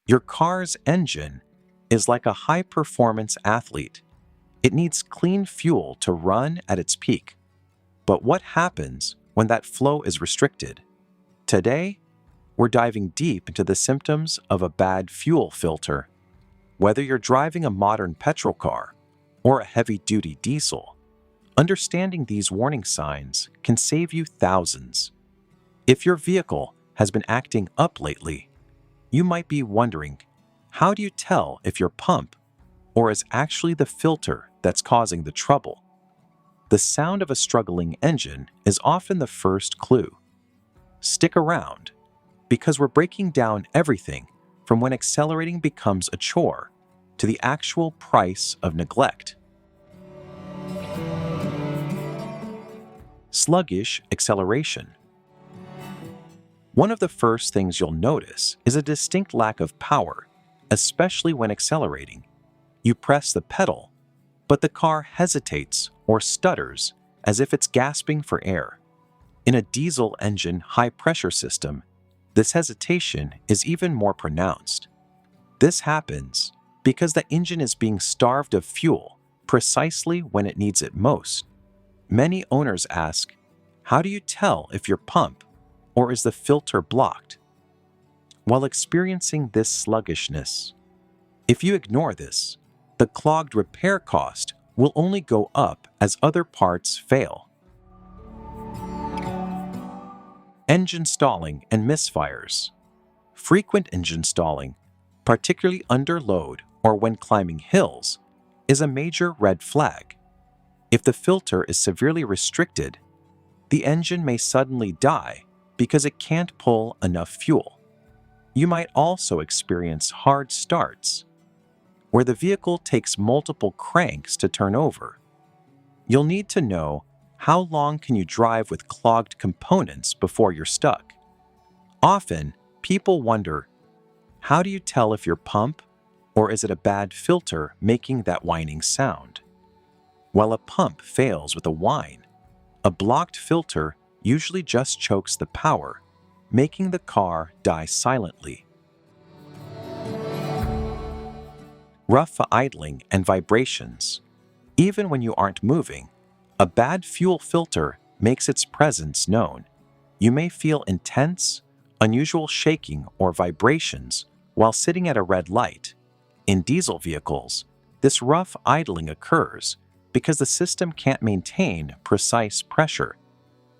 Your car's engine is like a high-performance athlete. It needs clean fuel to run at its peak. But what happens when that flow is restricted? Today, we're diving deep into the symptoms of a bad fuel filter. Whether you're driving a modern petrol car or a heavy-duty diesel, understanding these warning signs can save you thousands. If your vehicle has been acting up lately, you might be wondering, how do you tell if your pump or is actually the filter that's causing the trouble? The sound of a struggling engine is often the first clue. Stick around, because we're breaking down everything from when accelerating becomes a chore to the actual price of neglect. Sluggish acceleration. One of the first things you'll notice is a distinct lack of power, especially when accelerating. You press the pedal, but the car hesitates or stutters as if it's gasping for air. In a diesel engine high-pressure system, this hesitation is even more pronounced. This happens because the engine is being starved of fuel precisely when it needs it most. Many owners ask, how do you tell if your pump or is the filter blocked? While experiencing this sluggishness, if you ignore this, the clogged repair cost will only go up as other parts fail. Engine stalling and misfires. Frequent engine stalling, particularly under load or when climbing hills, is a major red flag. If the filter is severely restricted, the engine may suddenly die because it can't pull enough fuel. You might also experience hard starts, where the vehicle takes multiple cranks to turn over. You'll need to know how long can you drive with clogged components before you're stuck. Often, people wonder, how do you tell if your pump or is it a bad filter making that whining sound? While a pump fails with a whine, a blocked filter usually just chokes the power, making the car die silently. Rough idling and vibrations. Even when you aren't moving, a bad fuel filter makes its presence known. You may feel intense, unusual shaking or vibrations while sitting at a red light. In diesel vehicles, this rough idling occurs because the system can't maintain precise pressure.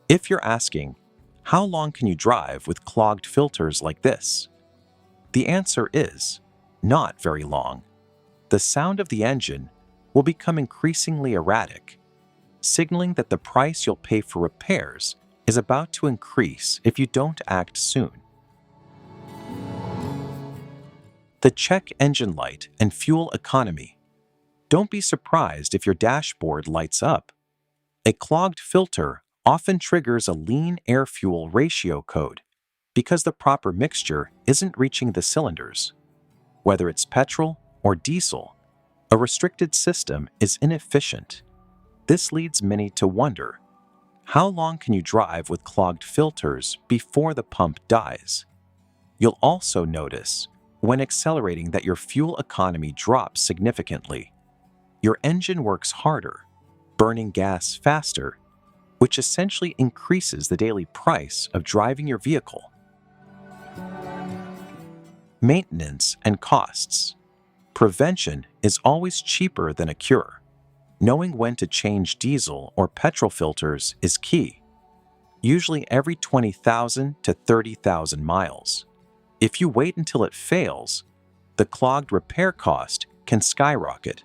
If you're asking, how long can you drive with clogged filters like this? The answer is, not very long. The sound of the engine will become increasingly erratic, signaling that the price you'll pay for repairs is about to increase if you don't act soon. The check engine light and fuel economy. Don't be surprised if your dashboard lights up. A clogged filter often triggers a lean air-fuel ratio code because the proper mixture isn't reaching the cylinders. Whether it's petrol or diesel, a restricted system is inefficient. This leads many to wonder, how long can you drive with clogged filters before the pump dies? You'll also notice when accelerating that your fuel economy drops significantly. Your engine works harder, burning gas faster, which essentially increases the daily price of driving your vehicle. Maintenance and costs. Prevention is always cheaper than a cure. Knowing when to change diesel or petrol filters is key, usually every 20,000 to 30,000 miles. If you wait until it fails, the clogged repair cost can skyrocket,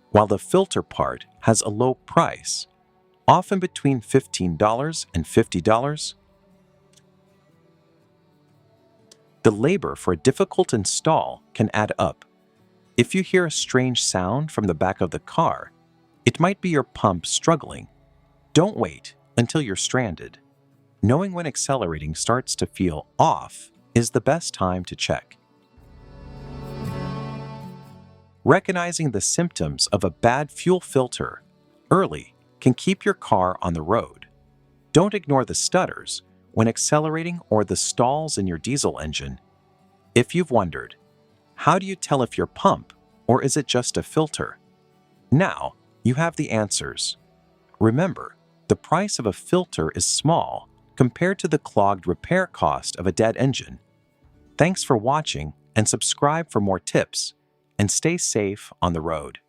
while the filter part has a low price, often between $15 and $50. The labor for a difficult install can add up. If you hear a strange sound from the back of the car, it might be your pump struggling. Don't wait until you're stranded. Knowing when accelerating starts to feel off is the best time to check. Recognizing the symptoms of a bad fuel filter early can keep your car on the road. Don't ignore the stutters when accelerating or the stalls in your diesel engine. If you've wondered, How do you tell if your pump, or is it just a filter? Now, you have the answers. Remember, the price of a filter is small compared to the clogged repair cost of a dead engine. Thanks for watching and subscribe for more tips, and stay safe on the road.